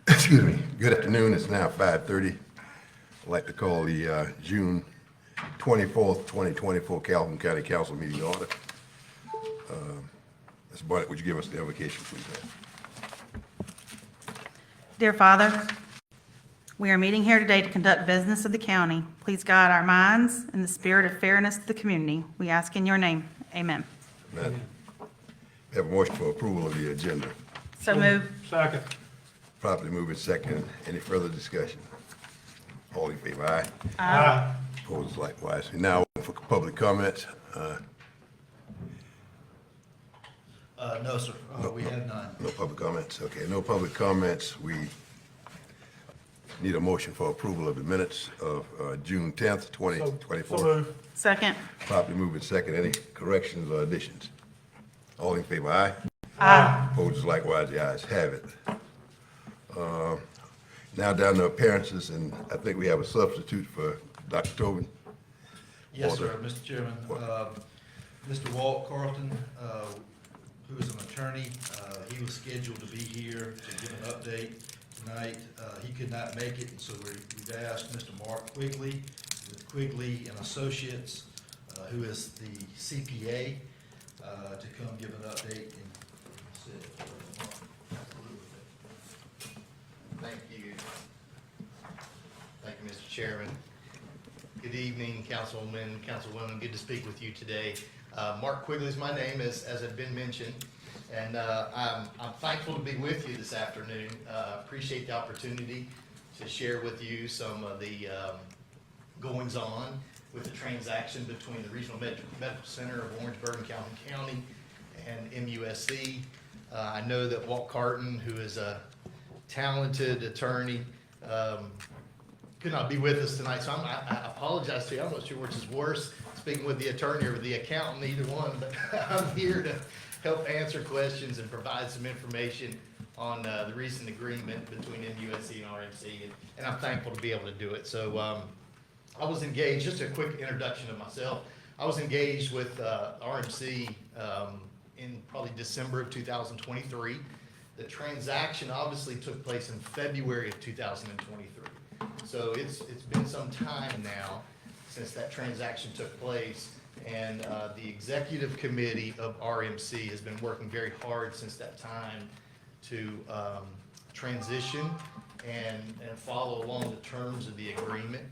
Excuse me. Good afternoon. It's now 5:30. I'd like to call the June 24th, 2024 Calhoun County Council meeting to order. Ms. Barnett, would you give us the invocation, please? Dear Father, we are meeting here today to conduct business of the county. Please guide our minds in the spirit of fairness to the community. We ask in your name. Amen. Amen. We have a motion for approval of the agenda. So move. Second. Properly moving second. Any further discussion? All in favor, aye. Aye. Opposed likewise. We now open for public comments. No, sir. We have none. No public comments. Okay, no public comments. We need a motion for approval of the minutes of June 10th, 2024. So move. Second. Properly moving second. Any corrections or additions? All in favor, aye. Aye. Opposed likewise, the ayes have it. Now down to appearances, and I think we have a substitute for Dr. Tobin. Yes, Order. sir, Mr. Chairman. What? Mr. Walt Carlton, who is an attorney, he was scheduled to be here to give an update tonight. He could not make it, and so we've asked Mr. Mark Quigley with Quigley and Associates, who is the CPA, to come give an update. Thank you. Thank you, Mr. Chairman. Good evening, Councilwomen, Councilwomen. Good to speak with you today. Mark Quigley is my name, as had been mentioned, and I'm thankful to be with you this afternoon. Appreciate the opportunity to share with you some of the goings-on with the transaction between the Regional Medical Center of Orangeburg and Calhoun County and MUSC. I know that Walt Carton, who is a talented attorney, could not be with us tonight, so I apologize to you. I'm not sure which is worse, speaking with the attorney or the accountant, either one, but I'm here to help answer questions and provide some information on the recent agreement between MUSC and RMC, and I'm thankful to be able to do it. So I was engaged, just a quick introduction of myself. I was engaged with RMC in probably December of 2023. The transaction obviously took place in February of 2023. So it's been some time now since that transaction took place, and the executive committee of RMC has been working very hard since that time to transition and follow along the terms of the agreement.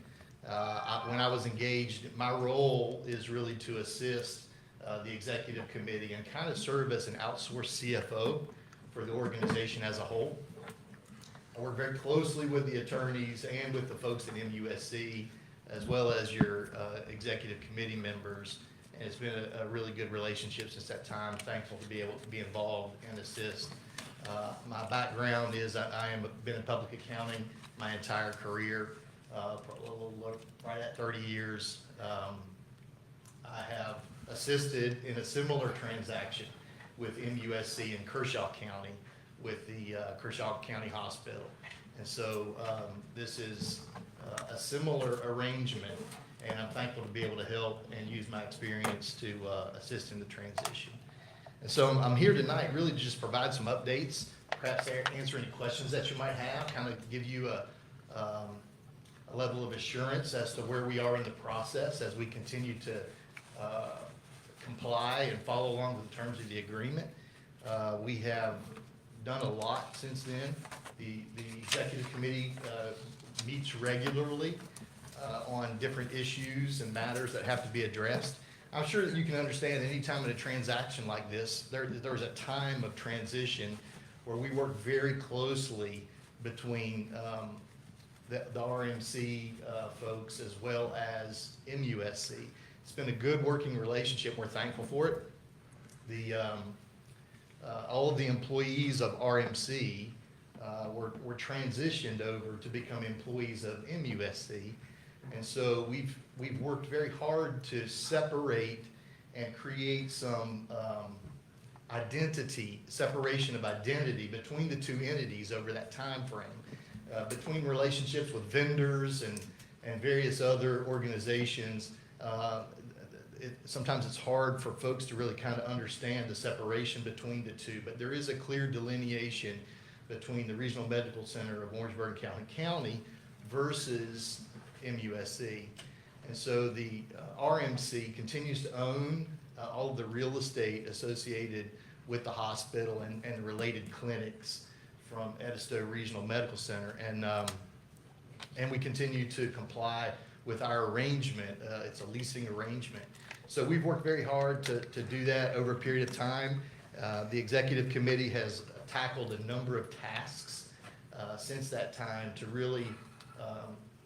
When I was engaged, my role is really to assist the executive committee and kind of serve as an outsourced CFO for the organization as a whole. I work very closely with the attorneys and with the folks at MUSC, as well as your executive committee members, and it's been a really good relationship since that time. Thankful to be able to be involved and assist. My background is I am been in public accounting my entire career, right at 30 years. I have assisted in a similar transaction with MUSC in Kershaw County with the Kershaw County Hospital. And so this is a similar arrangement, and I'm thankful to be able to help and use my experience to assist in the transition. And so I'm here tonight really to just provide some updates, perhaps answer any questions that you might have, kind of give you a level of assurance as to where we are in the process as we continue to comply and follow along with the terms of the agreement. We have done a lot since then. The executive committee meets regularly on different issues and matters that have to be addressed. I'm sure that you can understand any time in a transaction like this, there's a time of transition where we work very closely between the RMC folks as well as MUSC. It's been a good working relationship. We're thankful for it. All of the employees of RMC were transitioned over to become employees of MUSC, and so we've worked very hard to separate and create some separation of identity between the two entities over that time frame, between relationships with vendors and various other organizations. Sometimes it's hard for folks to really kind of understand the separation between the two, but there is a clear delineation between the Regional Medical Center of Orangeburg and Calhoun County versus MUSC. And so the RMC continues to own all of the real estate associated with the hospital and related clinics from Edisto Regional Medical Center. And we continue to comply with our arrangement. It's a leasing arrangement. So we've worked very hard to do that over a period of time. The executive committee has tackled a number of tasks since that time to really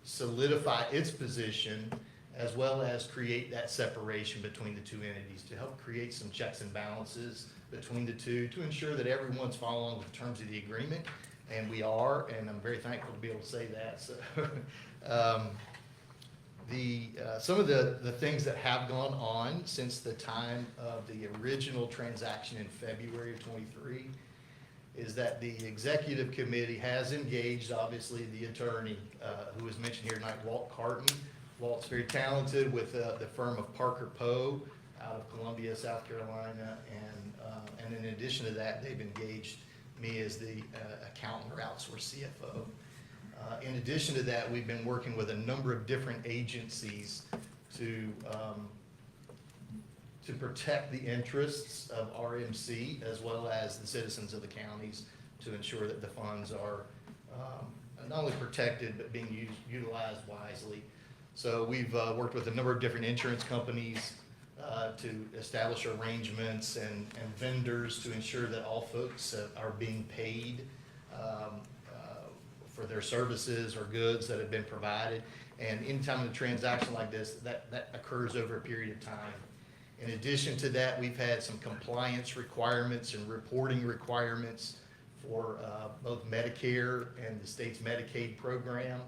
solidify its position, as well as create that separation between the two entities, to help create some checks and balances between the two, to ensure that everyone's following the terms of the agreement, and we are, and I'm very thankful to be able to say that. So, some of the things that have gone on since the time of the original transaction in February of '23 is that the executive committee has engaged, obviously, the attorney who was mentioned here tonight, Walt Carton. Walt's very talented with the firm of Parker Poe out of Columbia, South Carolina, and in addition to that, they've engaged me as the accountant or outsourced CFO. In addition to that, we've been working with a number of different agencies to protect the interests of RMC as well as the citizens of the counties, to ensure that the funds are not only protected but being utilized wisely. So we've worked with a number of different insurance companies to establish arrangements and vendors to ensure that all folks are being paid for their services or goods that have been provided. And anytime in a transaction like this, that occurs over a period of time. In addition to that, we've had some compliance requirements and reporting requirements for both Medicare and the state's Medicaid program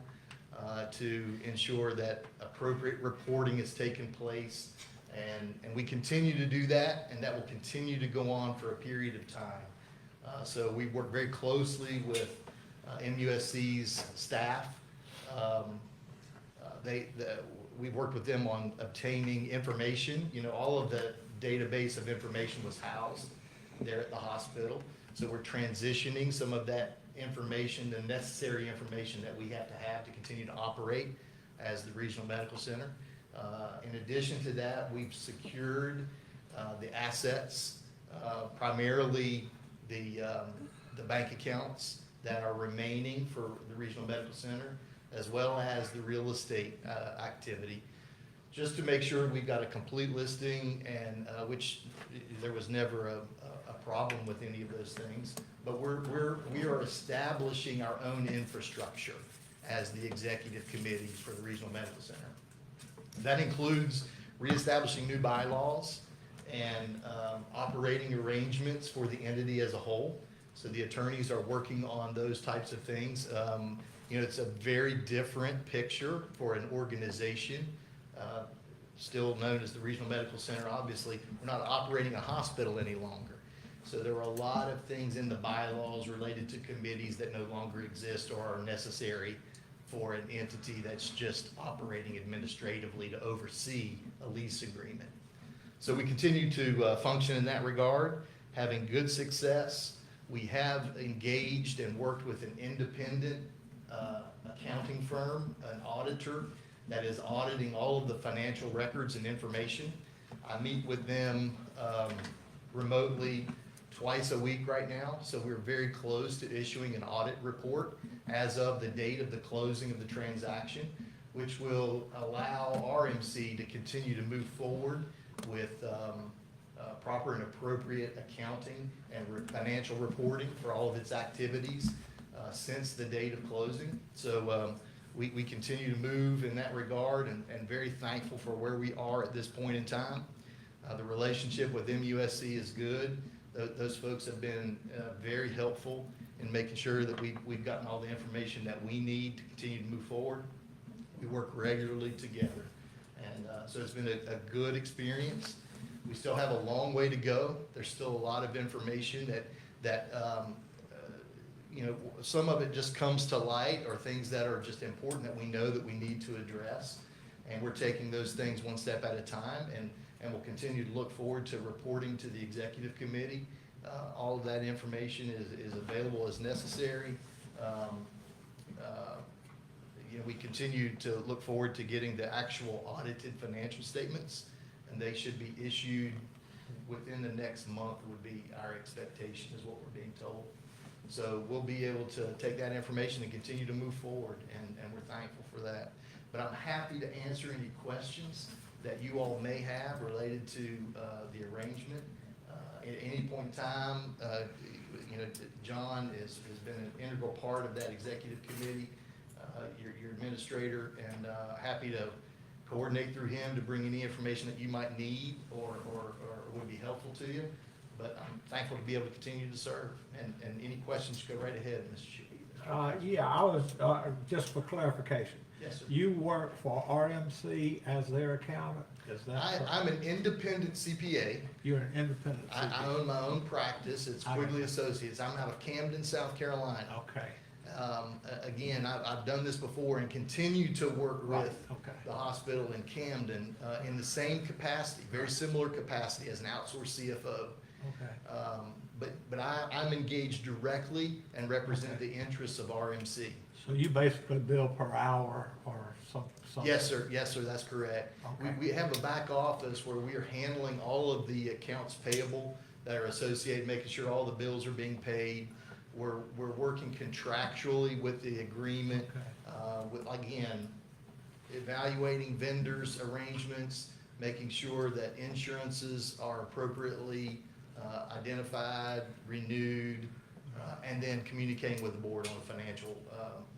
to ensure that appropriate reporting is taking place. And we continue to do that, and that will continue to go on for a period of time. So we work very closely with MUSC's staff. We've worked with them on obtaining information. You know, all of the database of information was housed there at the hospital. So we're transitioning some of that information, the necessary information that we have to continue to operate as the Regional Medical Center. In addition to that, we've secured the assets, primarily the bank accounts that are remaining for the Regional Medical Center, as well as the real estate activity, just to make sure we've got a complete listing, and which there was never a problem with any of those things. But we are establishing our own infrastructure as the executive committee for the Regional Medical Center. That includes reestablishing new bylaws and operating arrangements for the entity as a whole. So the attorneys are working on those types of things. You know, it's a very different picture for an organization, still known as the Regional Medical Center. Obviously, we're not operating a hospital any longer. So there are a lot of things in the bylaws related to committees that no longer exist or are necessary for an entity that's just operating administratively to oversee a lease agreement. So we continue to function in that regard, having good success. We have engaged and worked with an independent accounting firm, an auditor, that is auditing all of the financial records and information. I meet with them remotely twice a week right now, so we're very close to issuing an audit report as of the date of the closing of the transaction, which will allow RMC to continue to move forward with proper and appropriate accounting and financial reporting for all of its activities since the date of closing. So we continue to move in that regard, and very thankful for where we are at this point in time. The relationship with MUSC is good. Those folks have been very helpful in making sure that we've gotten all the information that we need to continue to move forward. We work regularly together, and so it's been a good experience. We still have a long way to go. There's still a lot of information that you know, some of it just comes to light, or things that are just important that we know that we need to address. And we're taking those things one step at a time, and we'll continue to look forward to reporting to the executive committee All of that information is available as necessary. We continue to look forward to getting the actual audited financial statements, and they should be issued within the next month would be our expectation, is what we're being told. So we'll be able to take that information and continue to move forward, and we're thankful for that. But I'm happy to answer any questions that you all may have related to the arrangement. At any point in time, John has been an integral part of that executive committee, your administrator, and happy to coordinate through him to bring any information that you might need or would be helpful to you. But I'm thankful to be able to continue to serve. And any questions, go right ahead, Mr. Shee. Yeah, I was, just for clarification. Yes, sir. You work for RMC as their accountant, is that correct? I'm an independent CPA. You're an independent I CPA? own my own practice. It's Quigley Associates. I'm out of Camden, South Carolina. Okay, Again, I've done this before and continue to work Right, with okay. the hospital in Camden in the same capacity, very similar capacity as an outsourced CFO. okay. But I'm engaged directly and represent the interests of RMC. So you basically bill per hour or something? Yes, sir. Yes, sir. That's correct. Okay. We have a back office where we are handling all of the accounts payable that are associated, making sure all the bills are being paid. We're working contractually with the agreement, with, again, evaluating vendors' arrangements, making sure that insurances are appropriately identified, renewed, and then communicating with the board on the financial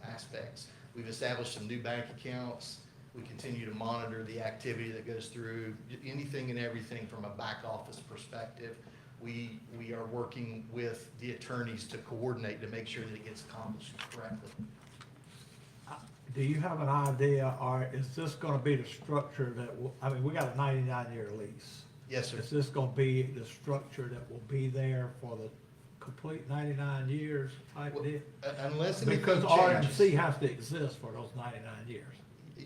aspects. We've established some new bank accounts. We continue to monitor the activity that goes through, anything and everything from a back office perspective. We are working with the attorneys to coordinate to make sure that it gets accomplished correctly. Do you have an idea, or is this gonna be the structure that will, I mean, we got a 99-year lease. Yes, sir. Is this gonna be the structure that will be there for the complete 99 years type deal? Unless anything Because changes. RMC has to exist for those 99 years.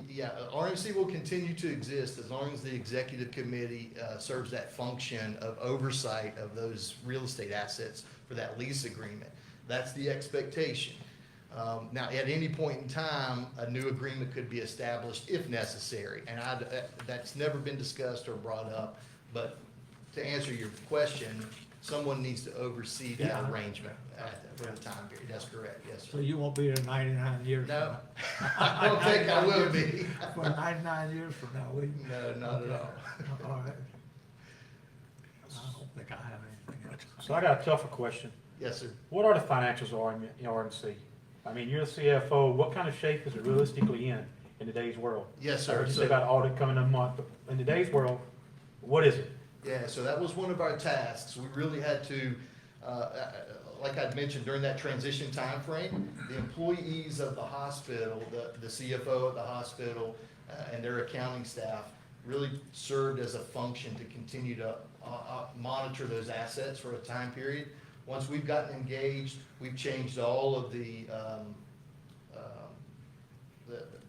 Yeah, RMC will continue to exist as long as the executive committee serves that function of oversight of those real estate assets for that lease agreement. That's the expectation. Now, at any point in time, a new agreement could be established if necessary, and that's never been discussed or brought up. But to answer your question, someone needs to oversee that Yeah. arrangement for the time period. That's correct, yes, So sir. you won't be there 99 years from No, now? I don't think I will be. For 99 years from now, will you? No, not at all. All right. I don't think I have anything else. So I got a tougher question. Yes, sir. What are the financials of RMC? I mean, you're the CFO, what kind of shape is it realistically in today's world? Yes, I sir. heard you So- say about audit coming in a month, but in today's world, what is it? Yeah, so that was one of our tasks. We really had to, like I'd mentioned, during that transition time frame, the employees of the hospital, the CFO of the hospital, and their accounting staff really served as a function to continue to monitor those assets for a time period. Once we've gotten engaged, we've changed all of the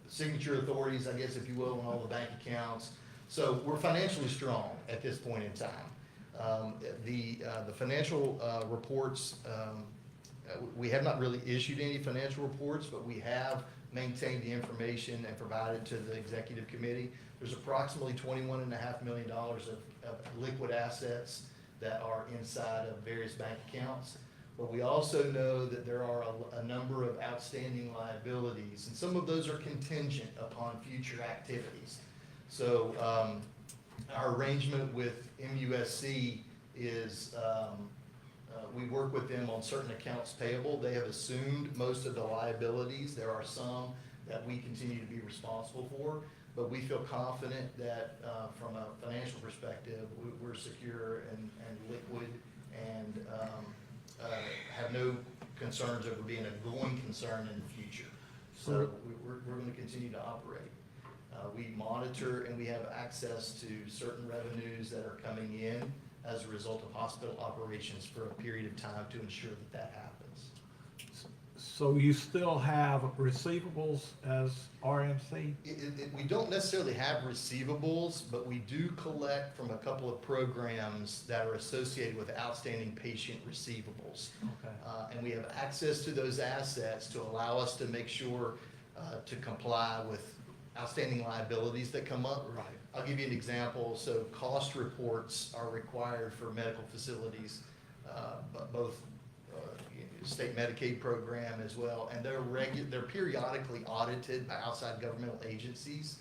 signature authorities, I guess, if you will, on all the bank accounts. So we're financially strong at this point in time. The financial reports, we have not really issued any financial reports, but we have maintained the information and provided to the executive committee. There's approximately $21.5 million of liquid assets that are inside of various bank accounts. But we also know that there are a number of outstanding liabilities, and some of those are contingent upon future activities. So our arrangement with MUSC is we work with them on certain accounts payable. They have assumed most of the liabilities. There are some that we continue to be responsible for, but we feel confident that from a financial perspective, we're secure and liquid and have no concerns over being a going concern in the future. So we're going to continue to operate. We monitor and we have access to certain revenues that are coming in as a result of hospital operations for a period of time to ensure that that happens. So you still have receivables as RMC? We don't necessarily have receivables, but we do collect from a couple of programs that are associated with outstanding patient receivables. Okay. And we have access to those assets to allow us to make sure to comply with outstanding liabilities that come up. Right. I'll give you an example. So cost reports are required for medical facilities, both state Medicaid program as well, and they're periodically audited by outside governmental agencies.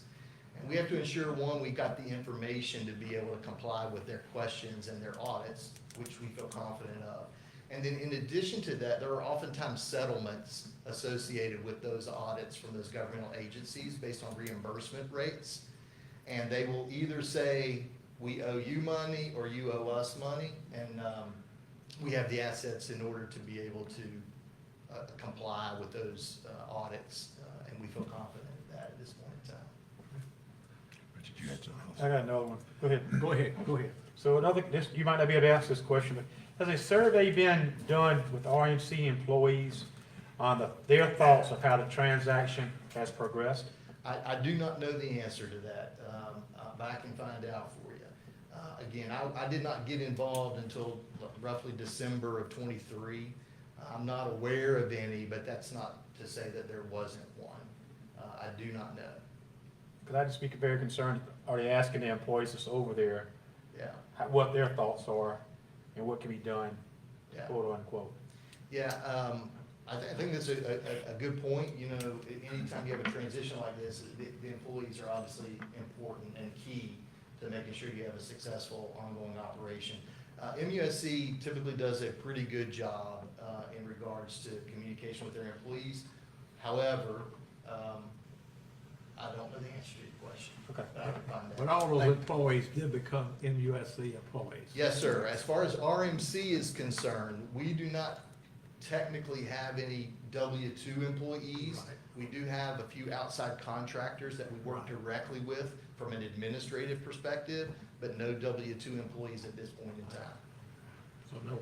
And we have to ensure, one, we got the information to be able to comply with their questions and their audits, which we feel confident of. And then in addition to that, there are oftentimes settlements associated with those audits from those governmental agencies based on reimbursement rates. And they will either say, we owe you money or you owe us money. And we have the assets in order to be able to comply with those audits. And we feel confident in that at this point in time. Richard, you had something else? I got another one. Go ahead. Go ahead. So you might not be able to ask this question, but has a survey been done with RMC employees on their thoughts of how the transaction has progressed? I do not know the answer to that, but I can find out for you. Again, I did not get involved until roughly December of '23. I'm not aware of any, but that's not to say that there wasn't one. I do not know. Because I just be very concerned, are they asking the employees that's over there Yeah, what their thoughts are and what can be done, yeah. quote unquote? Yeah, I think that's a good point. You know, anytime you have a transition like this, the employees are obviously important and key to making sure you have a successful ongoing operation. MUSC typically does a pretty good job in regards to communication with their employees. However, I don't know the answer to your question. Okay. But I can find out. But all those Thank- employees did become MUSC employees. Yes, sir. As far as RMC is concerned, we do not technically have any W-2 employees. Right. We do have a few outside contractors that we work Right. directly with from an administrative perspective, but no W-2 employees at this point in time. So no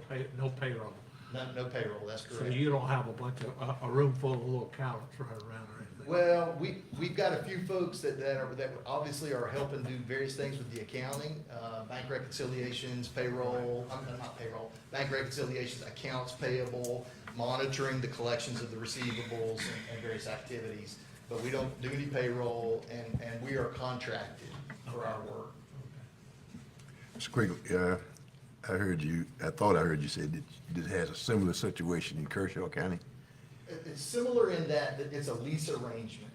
payroll. No payroll, that's So correct. you don't have a bunch of, a room full of little accountants running around or anything? Well, we've got a few folks that obviously are helping do various things with the accounting, bank reconciliations, payroll, not payroll, bank reconciliations, accounts payable, monitoring the collections of the receivables and various activities. But we don't do any payroll, and we are contracted for our work. Mr. Quigley, I thought I heard you say that it has a similar situation in Kershaw County. It's similar in that it's a lease arrangement.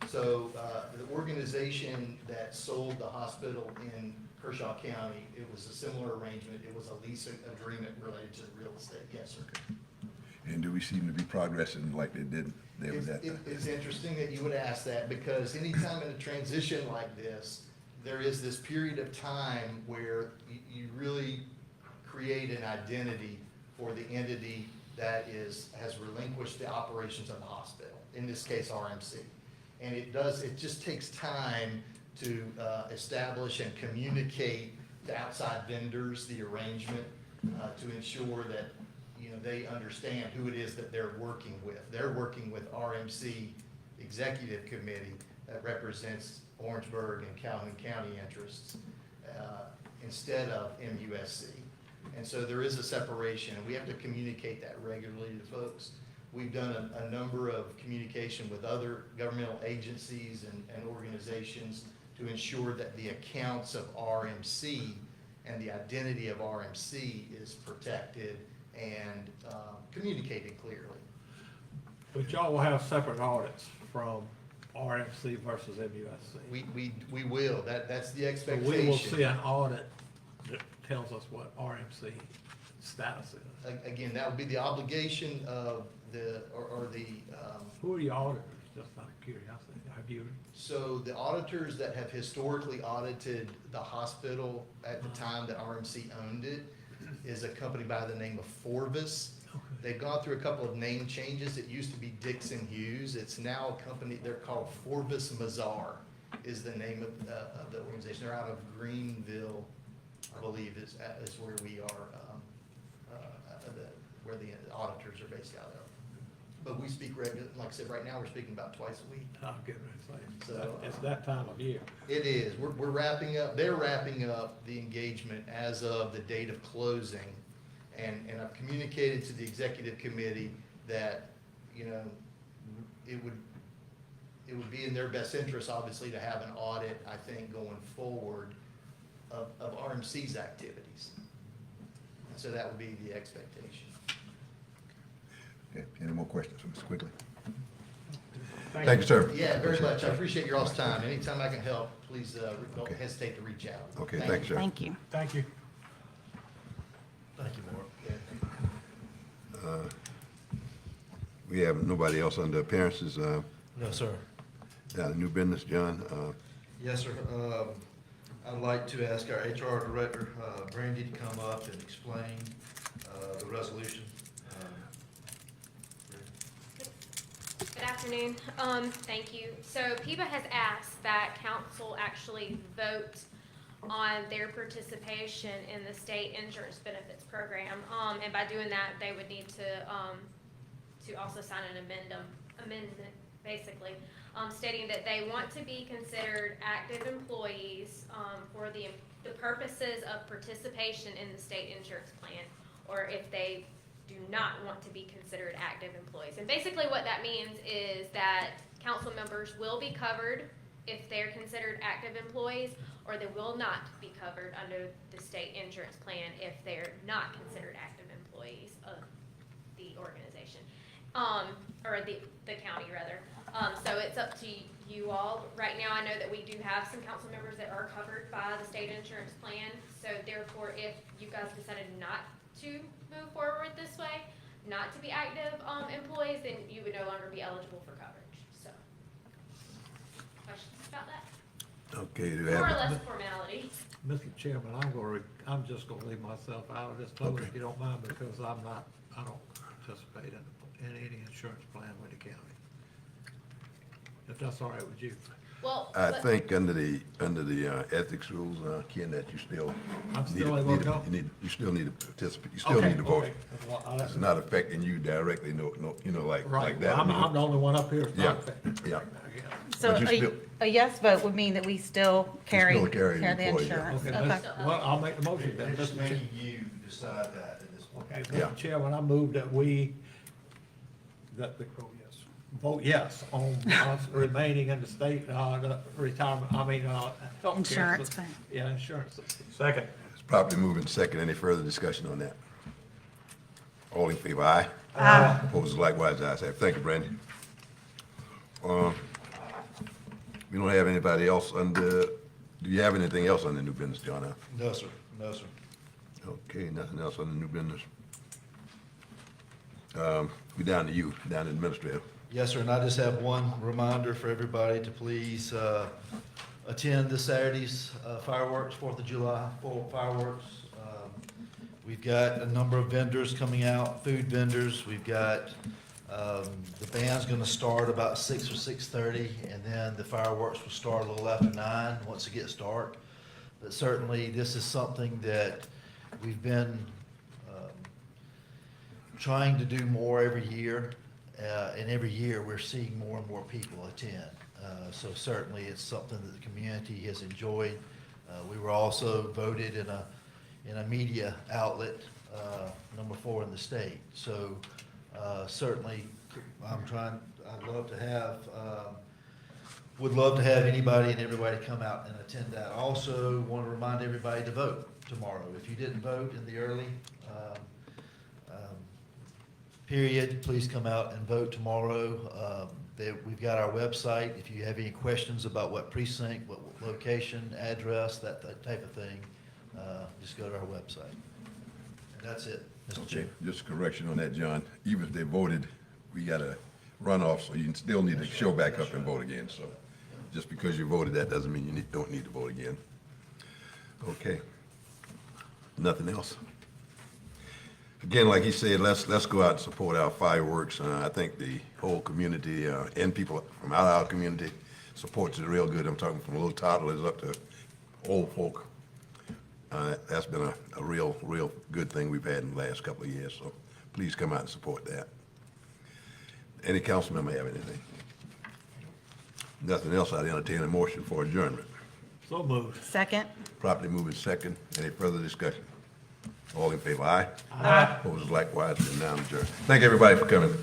So the organization that sold the hospital in Kershaw County, it was a similar arrangement. It was a lease agreement related to the real estate. Yes, sir. And do we seem to be progressing like they did there with that? It's interesting that you would ask that, because anytime in a transition like this, there is this period of time where you really create an identity for the entity that has relinquished the operations of the hospital, in this case RMC. And it just takes time to establish and communicate to outside vendors the arrangement to ensure that, you know, they understand who it is that they're working with. They're working with RMC Executive Committee that represents Orangeburg and Calhoun County interests instead of MUSC. And so there is a separation, and we have to communicate that regularly to folks. We've done a number of communication with other governmental agencies and organizations to ensure that the accounts of RMC and the identity of RMC is protected and communicated clearly. But y'all will have separate audits from RMC versus MUSC. We will, that's the So expectation. we will see an audit that tells us what RMC status is. Again, that would be the obligation of or the, Who are your auditors, just out of curiosity? Have you, so the auditors that have historically audited the hospital at the time that RMC owned it is a company by the name of Forvis. They've gone through a couple of name changes. It used to be Dixon Hughes. It's now a company, they're called Forvis Mazar is the name of the organization. They're out of Greenville, I believe is where we are, where the auditors are based out of. But we speak regular, like I said, right now, we're speaking about twice a week. I'm getting ready to say, So, it's that time of year. It is, we're wrapping up, they're wrapping up the engagement as of the date of closing. And I've communicated to the executive committee that, you know, it would be in their best interest, obviously, to have an audit, I think, going forward of RMC's activities. And so that would be the expectation. Okay, any more questions for Mr. Quigley? Thank Thank you, sir. Yeah, very much. I appreciate your all's time. Anytime I can help, please, don't Okay. hesitate to reach out. Okay, thank you, sir. Thank you. Thank you. Thank you, Mark. We have nobody else under appearances. No, sir. Down to new business, John. Yes, sir. I'd like to ask our HR Director, Brandy, to come up and explain the resolution. Good afternoon. Thank you. So PIBA has asked that council actually vote on their participation in the state insurance benefits program. And by doing that, they would need to also sign an amendment, basically, stating that they want to be considered active employees, for the purposes of participation in the state insurance plan, or if they do not want to be considered active employees. And basically what that means is that council members will be covered if they're considered active employees, or they will not be covered under the state insurance plan if they're not considered active employees of the organization, or the county rather. So it's up to you all. Right now, I know that we do have some council members that are covered by the state insurance plan. So therefore, if you guys decided not to move forward this way, not to be active employees, then you would no longer be eligible for coverage. So, questions about that? Okay, do you More or have, less formality. Mr. Chairman, I'm just gonna leave myself out of this vote, Okay. if you don't mind, because I don't participate in any insurance plan with the county. If that's all right with you. Well, I but- think under the ethics rules, Ken, that you still. I'm still need- able to need- go? You still need to participate, you still Okay, need to vote. okay. Well, that's- It's not affecting you directly, no, you know, like Right, that. well, I'm the only one up here. that's Yeah, not affected. yeah. I guess. So But you still- a yes vote would mean that we still carry still carry the the employee, yeah. insurance. Okay, Okay. well, I'll make the motion then. Just Mr. making you decide that at this point. Okay, Yeah. Mr. Chairman, I move that we, vote yes on us remaining in the state, the retirement, health. Insurance plan. Yeah, insurance. Second. It's properly moving second. Any further discussion on that? All in favor, aye? Aye. Opposed, likewise, ayes have. Thank you, Brandy. We don't have anybody else under, do you have anything else on the new business, John? No, sir. No, sir. Okay, nothing else on the new business. We down to you, down to administrator. Yes, sir, and I just have one reminder for everybody to please attend this Saturday's fireworks, 4th of July fireworks. We've got a number of vendors coming out, food vendors. We've got, the band's gonna start about 6 or 6:30, and then the fireworks will start a little after 9, once it gets dark. But certainly, this is something that we've been trying to do more every year. And every year, we're seeing more and more people attend. So certainly, it's something that the community has enjoyed. We were also voted in a media outlet, number 4 in the state. So certainly, I'd love to have, would love to have anybody and everybody come out and attend that. I also want to remind everybody to vote tomorrow. If you didn't vote in the early period, please come out and vote tomorrow. We've got our website. If you have any questions about what precinct, what location, address, that type of thing, just go to our website. And that's it, Mr. Chair. Just a correction on that, John. Even if they voted, we got a runoff, so you still need to show back up and vote again. So just because you voted, that doesn't mean you don't need to vote again. Okay. Nothing else? Again, like he said, let's go out and support our fireworks. I think the whole community and people from out of our community supports it real good. I'm talking from little toddlers up to old folk. That's been a real good thing we've had in the last couple of years. So please come out and support that. Any council member have anything? Nothing else, I'd entertain a motion for adjournment. So moved. Second? Properly moving second. Any further discussion? All in favor, aye? Aye. Opposed likewise, and now adjourned. Thank everybody for coming.